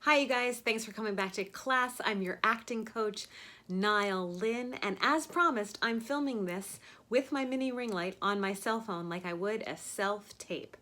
Hi, you guys. Thanks for coming back to class. I'm your acting coach, Nyle Lynn, and as promised, I'm filming this with my mini ring light on my cell phone like I would a self-tape.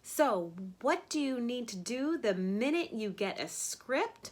So, what do you need to do the minute you get a script?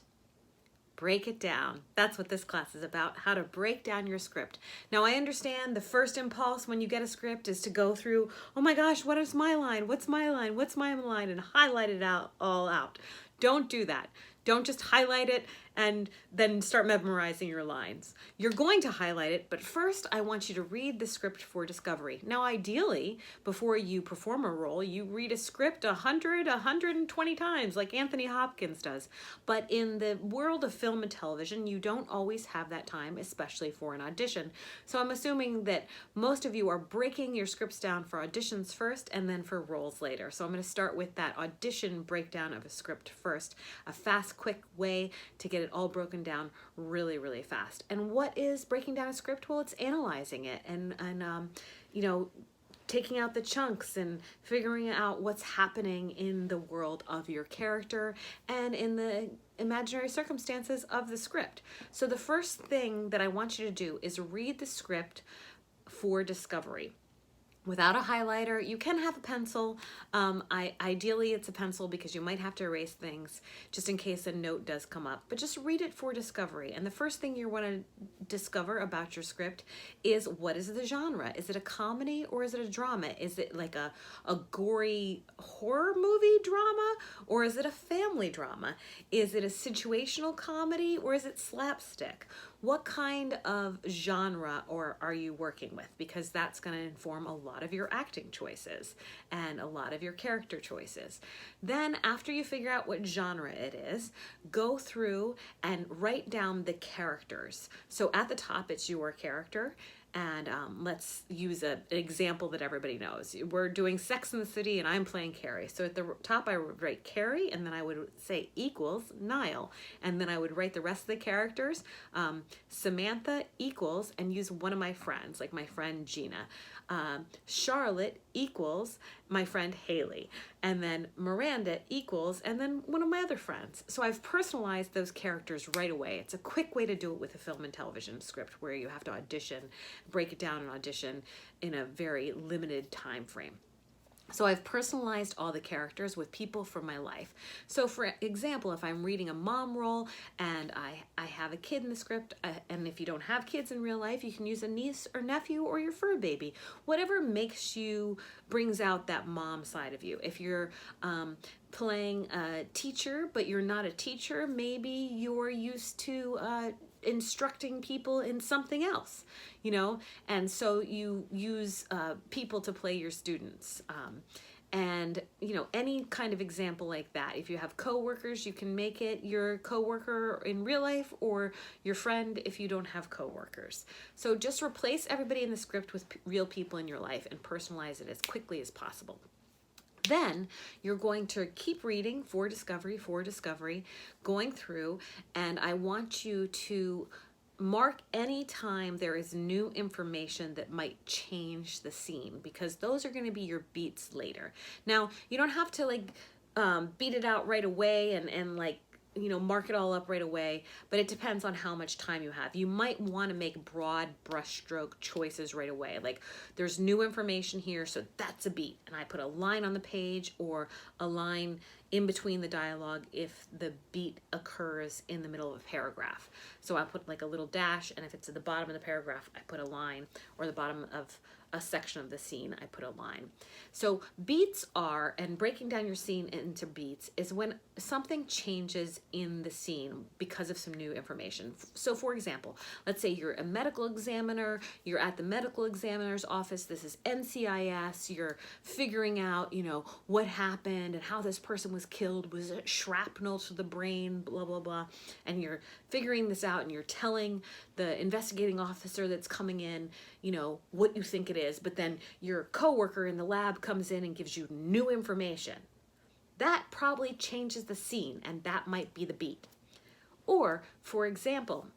Break it down. That's what this class is about, how to break down your script. Now, I understand the first impulse when you get a script is to go through, oh my gosh, what is my line? What's my line? What's my line? And highlight it all out. Don't do that. Don't just highlight it and then start memorizing your lines. You're going to highlight it, but first I want you to read the script for discovery. Now, ideally, before you perform a role, you read a script 100, 120 times like Anthony Hopkins does. But in the world of film and television, you don't always have that time, especially for an audition. So I'm assuming that most of you are breaking your scripts down for auditions first and then for roles later. So I'm going to start with that audition breakdown of a script first, a fast, quick way to get it all broken down really, really fast. And what is breaking down a script? Well, it's analyzing it and taking out the chunks and figuring out what's happening in the world of your character and in the imaginary circumstances of the script. So the first thing that I want you to do is read the script for discovery. Without a highlighter, you can have a pencil. Ideally, it's a pencil because you might have to erase things just in case a note does come up. But just read it for discovery. And the first thing you want to discover about your script is, what is the genre? Is it a comedy or is it a drama? Is it like a gory horror movie drama or is it a family drama? Is it a situational comedy or is it slapstick? What kind of genre are you working with? Because that's going to inform a lot of your acting choices and a lot of your character choices. Then after you figure out what genre it is, go through and write down the characters. So at the top, it's your character. And let's use an example that everybody knows. We're doing Sex and the City and I'm playing Carrie. So at the top I would write Carrie and then I would say equals Nyle. And then I would write the rest of the characters. Samantha equals and use one of my friends, like my friend Gina. Charlotte equals my friend Haley. And then Miranda equals and then one of my other friends. So I've personalized those characters right away. It's a quick way to do it with a film and television script where you have to audition, break it down and audition in a very limited time frame. So I've personalized all the characters with people from my life. So for example, if I'm reading a mom role and I have a kid in the script, and if you don't have kids in real life, you can use a niece or nephew or your fur baby. Whatever brings out that mom side of you. If you're playing a teacher, but you're not a teacher, maybe you're used to instructing people in something else, and so you use people to play your students. And any kind of example like that. If you have coworkers, you can make it your coworker in real life or your friend if you don't have coworkers. So just replace everybody in the script with real people in your life and personalize it as quickly as possible. Then you're going to keep reading for discovery, going through, and I want you to mark any time there is new information that might change the scene, because those are going to be your beats later. Now, you don't have to beat it out right away and mark it all up right away, but it depends on how much time you have. You might want to make broad brushstroke choices right away. Like, there's new information here, so that's a beat. And I put a line on the page or a line in between the dialogue if the beat occurs in the middle of a paragraph. So I put like a little dash, and if it's at the bottom of the paragraph, I put a line, or the bottom of a section of the scene, I put a line. So beats are, and breaking down your scene into beats is when something changes in the scene because of some new information. So for example, let's say you're a medical examiner, you're at the medical examiner's office, this is NCIS, you're figuring out, what happened and how this person was killed, was it shrapnel to the brain, blah, blah, blah, and you're figuring this out and you're telling the investigating officer that's coming in, what you think it is, but then your coworker in the lab comes in and gives you new information. That probably changes the scene, and that might be the beat. Or, for example,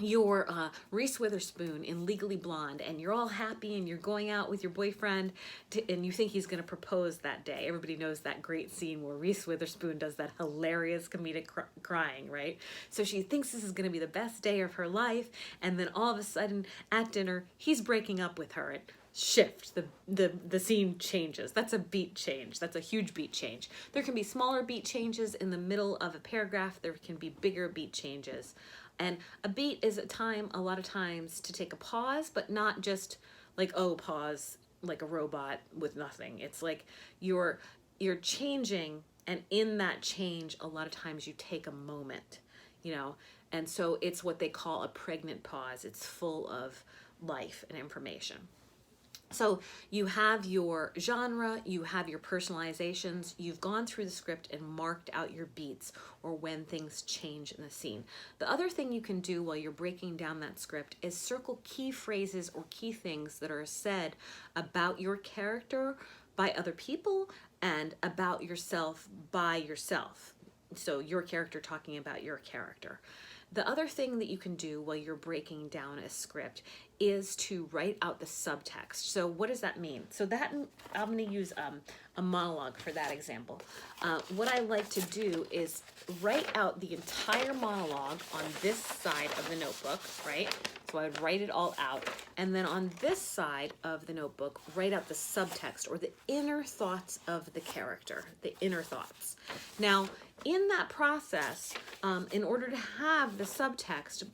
you're Reese Witherspoon in Legally Blonde, and you're all happy and you're going out with your boyfriend and you think he's going to propose that day. Everybody knows that great scene where Reese Witherspoon does that hilarious comedic crying, right? So she thinks this is going to be the best day of her life, and then all of a sudden at dinner he's breaking up with her. And shift, the scene changes. That's a beat change. That's a huge beat change. There can be smaller beat changes in the middle of a paragraph. There can be bigger beat changes. And a beat is a time, a lot of times, to take a pause, but not just like, oh, pause, like a robot with nothing. It's like you're changing, and in that change, a lot of times you take a moment, you know? And so it's what they call a pregnant pause. It's full of life and information. So you have your genre, you have your personalizations, you've gone through the script and marked out your beats or when things change in the scene. The other thing you can do while you're breaking down that script is circle key phrases or key things that are said about your character by other people and about yourself by yourself. So your character talking about your character. The other thing that you can do while you're breaking down a script is to write out the subtext. So what does that mean? So that, I'm going to use a monologue for that example. What I like to do is write out the entire monologue on this side of the notebook, right? So I would write it all out. And then on this side of the notebook, write out the subtext or the inner thoughts of the character, the inner thoughts. Now, in that process, in order to have the subtext,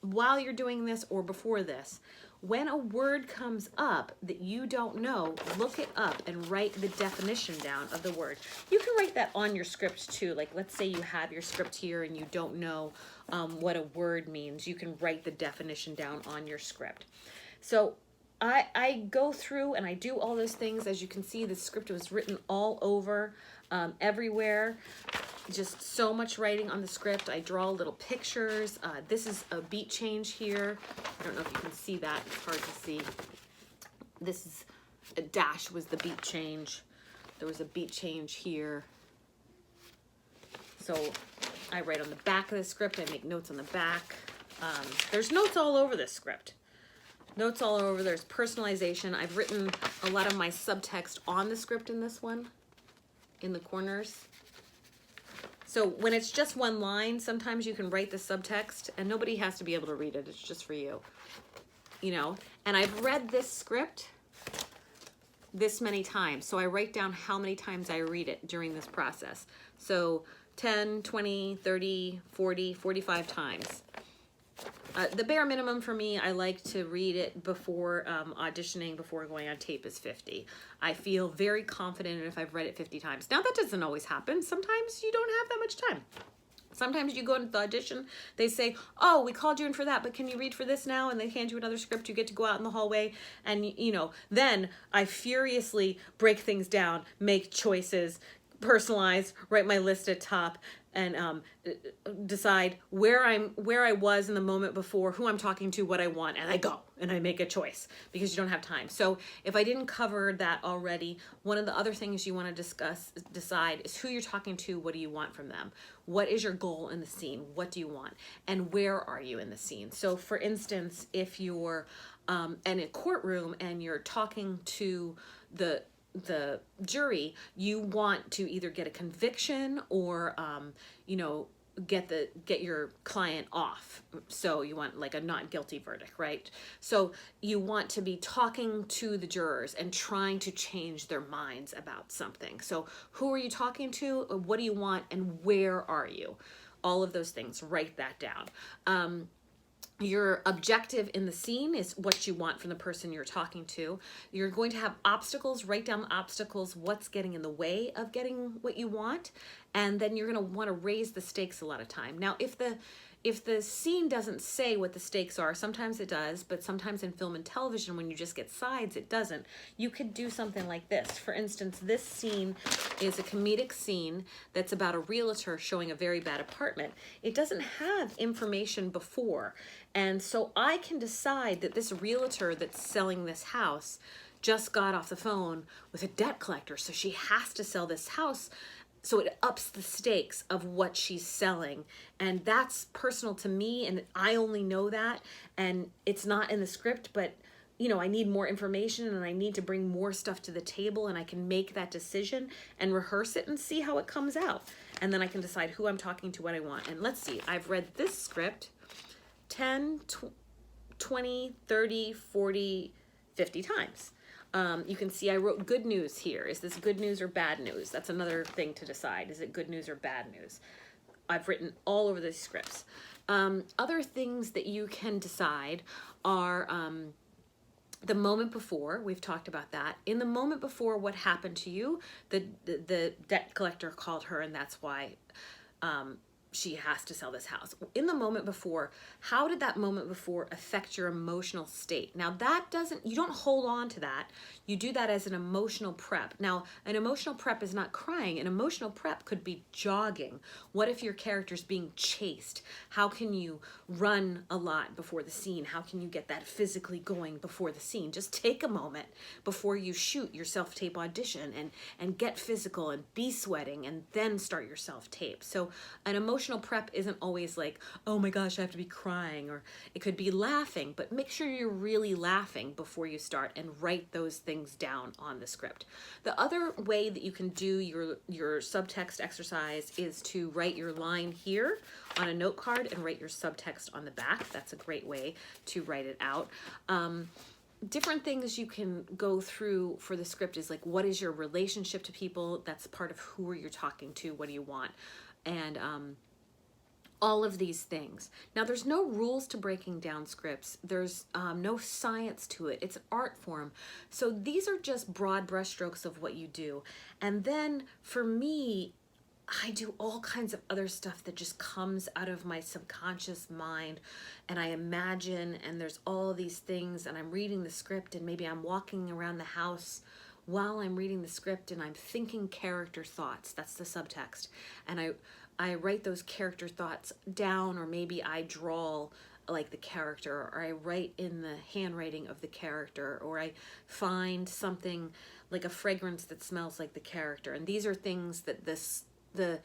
while you're doing this or before this, when a word comes up that you don't know, look it up and write the definition down of the word. You can write that on your script too. Like, let's say you have your script here and you don't know what a word means. You can write the definition down on your script. So I go through and I do all those things. As you can see, the script was written all over, everywhere. Just so much writing on the script. I draw little pictures. This is a beat change here. I don't know if you can see that. It's hard to see. This is a dash was the beat change. There was a beat change here. So I write on the back of the script. I make notes on the back. There's notes all over this script. Notes all over. There's personalization. I've written a lot of my subtext on the script in this one, in the corners. So when it's just one line, sometimes you can write the subtext and nobody has to be able to read it. It's just for you, you know? And I've read this script this many times. So I write down how many times I read it during this process. So 10, 20, 30, 40, 45 times. The bare minimum for me, I like to read it before auditioning, before going on tape, is 50. I feel very confident if I've read it 50 times. Now, that doesn't always happen. Sometimes you don't have that much time. Sometimes you go into the audition, they say, oh, we called you in for that, but can you read for this now? And they hand you another script, you get to go out in the hallway, and, you know, then I furiously break things down, make choices, personalize, write my list at top, and decide where I was in the moment before, who I'm talking to, what I want, and I go and I make a choice because you don't have time. So if I didn't cover that already, one of the other things you want to decide is who you're talking to. What do you want from them? What is your goal in the scene? What do you want? And where are you in the scene? So for instance, if you're in a courtroom and you're talking to the jury, you want to either get a conviction or you know, get your client off. So you want like a not guilty verdict, right? So you want to be talking to the jurors and trying to change their minds about something. So who are you talking to? What do you want? And where are you? All of those things, write that down. Your objective in the scene is what you want from the person you're talking to. You're going to have obstacles. Write down the obstacles, what's getting in the way of getting what you want, and then you're going to want to raise the stakes a lot of time. Now, if the scene doesn't say what the stakes are, sometimes it does, but sometimes in film and television, when you just get sides, it doesn't. You could do something like this. For instance, this scene is a comedic scene that's about a realtor showing a very bad apartment. It doesn't have information before. And so I can decide that this realtor that's selling this house just got off the phone with a debt collector, so she has to sell this house so it ups the stakes of what she's selling, and that's personal to me, and I only know that, and it's not in the script, but you know, I need more information and I need to bring more stuff to the table, and I can make that decision and rehearse it and see how it comes out, and then I can decide who I'm talking to, what I want. And let's see, I've read this script 10, 20, 30, 40, 50 times. You can see I wrote good news here. Is this good news or bad news? That's another thing to decide. Is it good news or bad news? I've written all over these scripts. Other things that you can decide are the moment before. We've talked about that. In the moment before, what happened to you? The debt collector called her, and that's why she has to sell this house. In the moment before, how did that moment before affect your emotional state? Now that doesn't, you don't hold on to that. You do that as an emotional prep. Now, an emotional prep is not crying. An emotional prep could be jogging. What if your character's being chased? How can you run a lot before the scene? How can you get that physically going before the scene? Just take a moment before you shoot your self-tape audition and get physical and be sweating and then start your self-tape. So an emotional prep isn't always like, oh my gosh, I have to be crying, or it could be laughing, but make sure you're really laughing before you start and write those things down on the script. The other way that you can do your subtext exercise is to write your line here on a note card and write your subtext on the back. That's a great way to write it out. Different things you can go through for the script is like, what is your relationship to people? That's part of who you're talking to. What do you want? And all of these things. Now, there's no rules to breaking down scripts. There's no science to it. It's an art form. So these are just broad brushstrokes of what you do. And then for me, I do all kinds of other stuff that just comes out of my subconscious mind, and I imagine, and there's all these things, and I'm reading the script, and maybe I'm walking around the house while I'm reading the script and I'm thinking character thoughts. That's the subtext. And I write those character thoughts down, or maybe I draw like the character, or I write in the handwriting of the character, or I find something like a fragrance that smells like the character. And these are things that the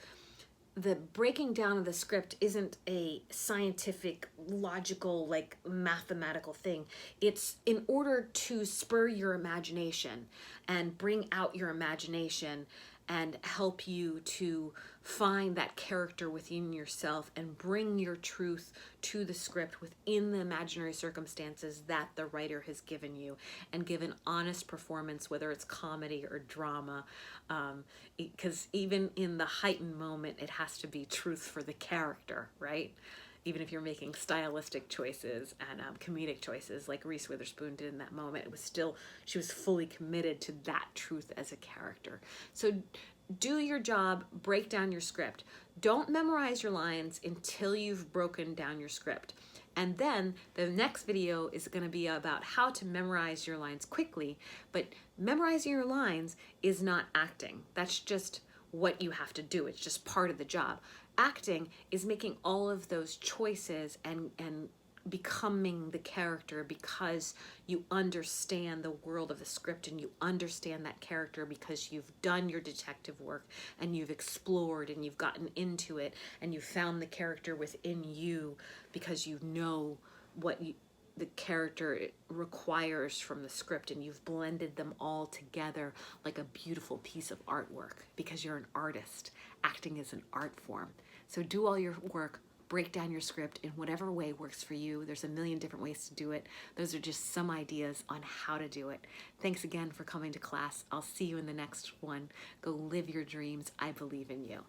breaking down of the script isn't a scientific, logical, like mathematical thing. It's in order to spur your imagination and bring out your imagination and help you to find that character within yourself and bring your truth to the script within the imaginary circumstances that the writer has given you, and give an honest performance, whether it's comedy or drama, because even in the heightened moment, it has to be truth for the character, right? Even if you're making stylistic choices and comedic choices like Reese Witherspoon did in that moment, it was still, she was fully committed to that truth as a character. So do your job, break down your script. Don't memorize your lines until you've broken down your script. And then the next video is going to be about how to memorize your lines quickly, but memorizing your lines is not acting. That's just what you have to do. It's just part of the job. Acting is making all of those choices and becoming the character because you understand the world of the script, and you understand that character because you've done your detective work and you've explored and you've gotten into it and you found the character within you because you know what the character requires from the script, and you've blended them all together like a beautiful piece of artwork because you're an artist. Acting is an art form. So do all your work, break down your script in whatever way works for you. There's a million different ways to do it. Those are just some ideas on how to do it. Thanks again for coming to class. I'll see you in the next one. Go live your dreams. I believe in you.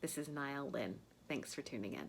This is Nyle Lynn. Thanks for tuning in.